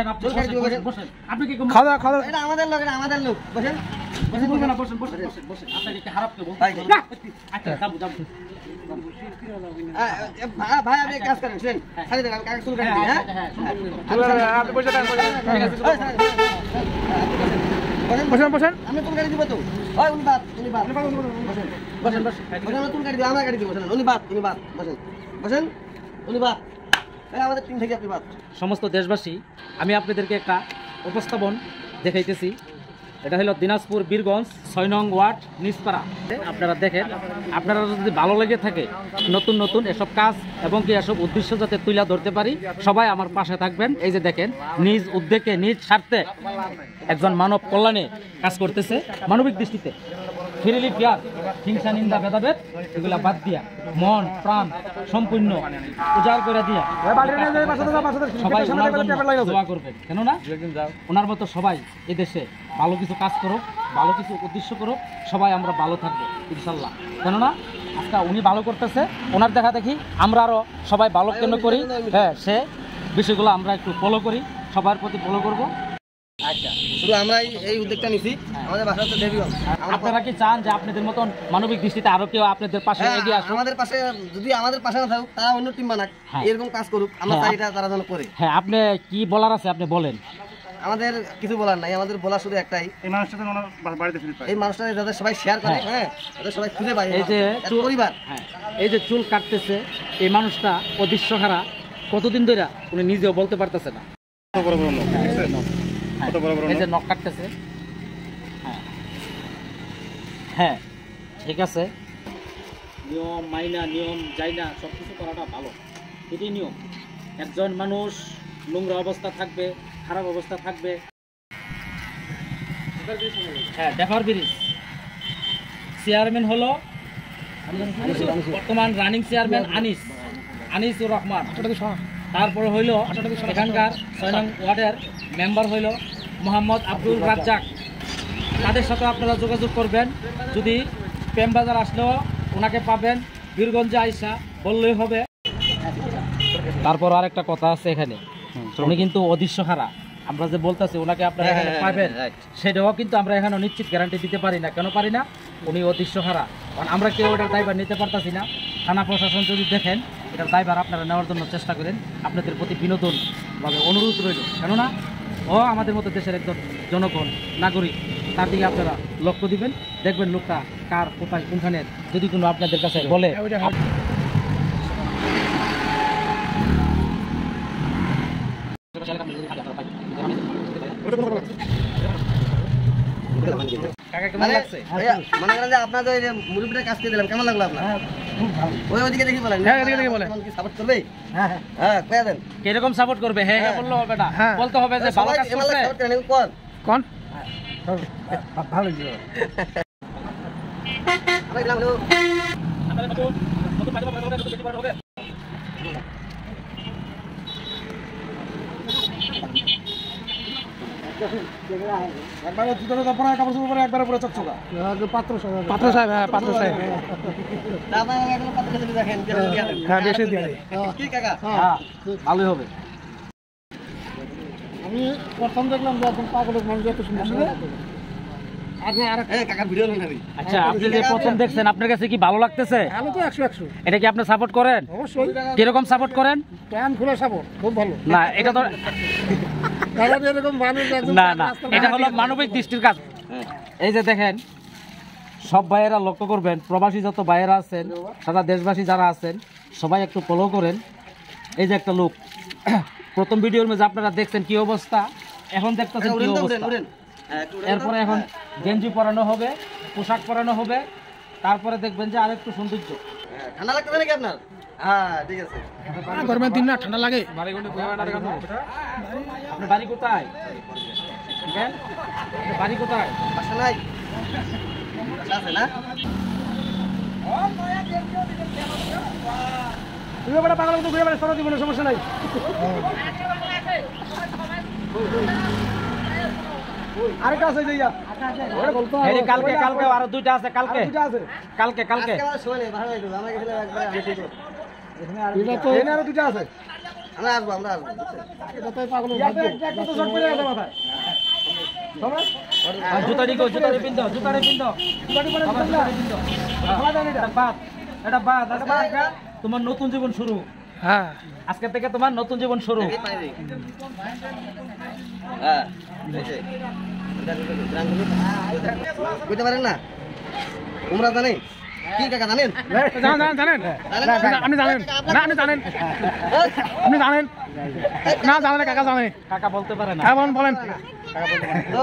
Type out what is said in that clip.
বসেন আপনি বসেন আপনি কি খাওয়া খাওয়া এটা আমাদের লোক বসেন বসেন বলবেন না বসেন বসেন বসেন আপনাকে কি খারাপ কেউ বলতে আচ্ছা যাবো যাবো ভাই আপনি কাজ করেন শুনেন খালি দেন আমি কাগজ চুল কাটি দিই হ্যাঁ আপনি বসে থাকেন বসেন বসেন আমি চুল কাটি দিব তো ওই উনি বাদ বসেন বসেন বসেন চুল কাটি দিব আমরা কাটি দিব বসেন উনি বাদ বসেন উনি বাদ আমাদের টিম থেকে আপনি বাদ। সমস্ত দেশবাসী আমি আপনাদেরকে একটা উপস্থাপন দেখাইতেছি। এটা হলো দিনাজপুর বীরগঞ্জ ৬ নং ওয়ার্ড নিচপাড়া। আপনারা দেখেন, আপনারা যদি ভালো লেগে থাকে নতুন নতুন এসব কাজ এবং কি এসব উদ্দেশ্য যাতে তুলে ধরতে পারি, সবাই আমার পাশে থাকবেন। এই যে দেখেন, নিজ উদ্যোগে নিজ স্বার্থে একজন মানব কল্যাণে কাজ করতেছে, মানবিক দৃষ্টিতে ফ্রিলি পিয়ার হিংসা নিন্দা ভেদাভেদ এগুলা বাদ দিয়া মন প্রাণ সম্পূর্ণ উজাড় করে দিয়া সবাই দোয়া করবেন। কেননা ওনার মতো সবাই এদেশে ভালো কিছু কাজ করুক, ভালো কিছু উদ্দেশ্য করুক, সবাই আমরা ভালো থাকবো ইনশাল্লাহ। কেননা আজকে উনি ভালো করতেছে, ওনার দেখা দেখি আমরা আরও সবাই ভালো কেন করি, হ্যাঁ সে বিষয়গুলো আমরা একটু ফলো করি, সবার প্রতি ফলো করবো। আচ্ছা, শুধু আমরা এই উদ্যোগটা নিছি, আমাদের বাসা তো দেবীগঞ্জ। আপনারা কি চান যে আপনাদের মতন মানবিক দৃষ্টিতে আরো কেউ আপনাদের পাশে এগিয়ে আসুক? আমাদের পাশে যদি আমাদের পাশে না থাকুক, তারা অন্য টিম বানাক, এরকম কাজ করুক, আমরা চাই এটা তারা যেন করে। হ্যাঁ, আপনি কি বলার আছে আপনি বলেন। আমাদের কিছু বলার নাই, আমাদের বলা শুধু একটাই, এই মানুষটা যাদের সবাই শেয়ার করে, হ্যাঁ যাদের সবাই খুঁজে পায়, এই যে পরিবার, হ্যাঁ এই যে চুল কাটতেছে এই মানুষটা অদৃশ্যহারা, কতদিন ধরে উনি নিজেও বলতে পারতেছে না। এই যে নখ কাটতেছে, হ্যাঁ ঠিক আছে, নিয়ম মাইনা নিয়ম যাই না সব কিছু করাটা ভালো, এটাই নিয়ম। একজন মানুষ নোংরা অবস্থা থাকবে, খারাপ অবস্থা থাকবে। হ্যাঁ, দেখার ব্রিজ চেয়ারম্যান হলো বর্তমান রানিং চেয়ারম্যান আনিসুর রহমান। তারপরে হইল এখানকার ৬ নং ওয়ার্ডের মেম্বার হইল মোহাম্মদ আব্দুল রাজ্জাক। তাদের সাথে আপনারা যোগাযোগ করবেন, যদি প্রেমবাজার আসলেও ওনাকে পাবেন, বীরগঞ্জে আইসা বললেই হবে। তারপর আরেকটা কথা আছে, এখানে উনি কিন্তু অদৃশ্যহারা, আমরা যে বলতেছি ওনাকে আপনারা এখানে পাবেন, সেটাও কিন্তু আমরা এখানে নিশ্চিত গ্যারান্টি দিতে পারি না। কেন পারি না? উনি অদৃশ্যহারা, কারণ আমরা কেউ এটার দায়ভার নিতে পারতাছি না। থানা প্রশাসন যদি দেখেন এটার দায়ভার আপনারা নেওয়ার জন্য চেষ্টা করেন, আপনাদের প্রতি বিনোদনভাবে অনুরোধ রইল। কেননা ও আমাদের মতো দেশের একজন জনগণ নাগরিক, তার দিকে আপনারা লক্ষ্য দিবেন, দেখবেন লোকটা কার কোথায় কোনখানে যদি কোনো আপনাদের কাছে বলে। আপনাদের মুরব্বীটা কাজ করে দিলাম, কেমন লাগলো আপনার? ওই ওদিকে দেখি বলেন, সাপোর্ট করবে? হ্যাঁ কয়ে দেন কিরকম সাপোর্ট করবে। হ্যাঁ হ্যাঁ বললে হবে না, বলতে হবে যে ভালো কাজ করছে। কোন ভালো একবারে দুটো কাপড় কাপড় উপরে একবারে পুরো চকচকা পাত্র সাহেব। হ্যাঁ পাত্র সাহেব, হ্যাঁ বেশি দিয়ে ভালোই হবে। আমি প্রথম দেখলাম যে একদম পাগলের মানুষ এত সুন্দর। আচ্ছা, আপনি যে প্রথম দেখছেন আপনার কাছে কি ভালো লাগতেছে? ভালো তো 100 এটা কি আপনি সাপোর্ট করেন? অবশ্যই। কিরকম সাপোর্ট করেন? প্যান খুলে সাপোর্ট, খুব ভালো। না এটা তো এরকম মানুষ না না, এটা হলো মানবিক দৃষ্টির কাজ। এই যে দেখেন, সব ভাইয়েরা লক্ষ্য করবেন, প্রবাসী যত ভাইয়েরা আছেন, সারা দেশবাসী যারা আছেন, সবাই একটু ফলো করেন। এই যে একটা লোক প্রথম ভিডিওর মধ্যে আপনারা দেখছেন কি অবস্থা, এখন দেখতেছেন কি অবস্থা। এরপরে এখন গেঞ্জি পরানো হবে, পোশাক পরানো হবে, তারপরে দেখবেন যে আরেকটু সৌন্দর্য। ঠান্ডা লাগতেছে নাকি আপনার? হ্যাঁ ঠিক আছে, গরমের দিন না ঠান্ডা লাগে। আপনার বাড়ি কোথায়? বাড়ি কোথায়? বাসা নাই, বাসা আছে না? তুমি বড় পাগল মতো ঘুরে বেড়াস, কোনো জীবনে সমস্যা নাই। আরেকটা আছে যাইয়া কালকে কালকে আরো দুইটা আছে, কালকে কালকে কালকে আরো দুইটা আছে। আমরা আসবো একটা তো শট পড়ে গেছে মাথায় সবাই আর জুতাটি কো জুতাটি পিন দাও জুতাটি পিন দাও জুতাটি পরে বাবা, জুতাটি পিন দাও খেলা দেন এটা এটা বাদ আজকে থেকে তোমার নতুন জীবন শুরু হ্যাঁ আজকে থেকে তোমার নতুন জীবন শুরু হ্যাঁ বুঝতে পারেন না তোমরা জানেন কি কাকা জানেন জানেন আপনি জানেন না আপনি জানেন আপনি জানেন না জানেন কাকা জানে কাকা বলতে পারে না হ্যাঁ বলেন তো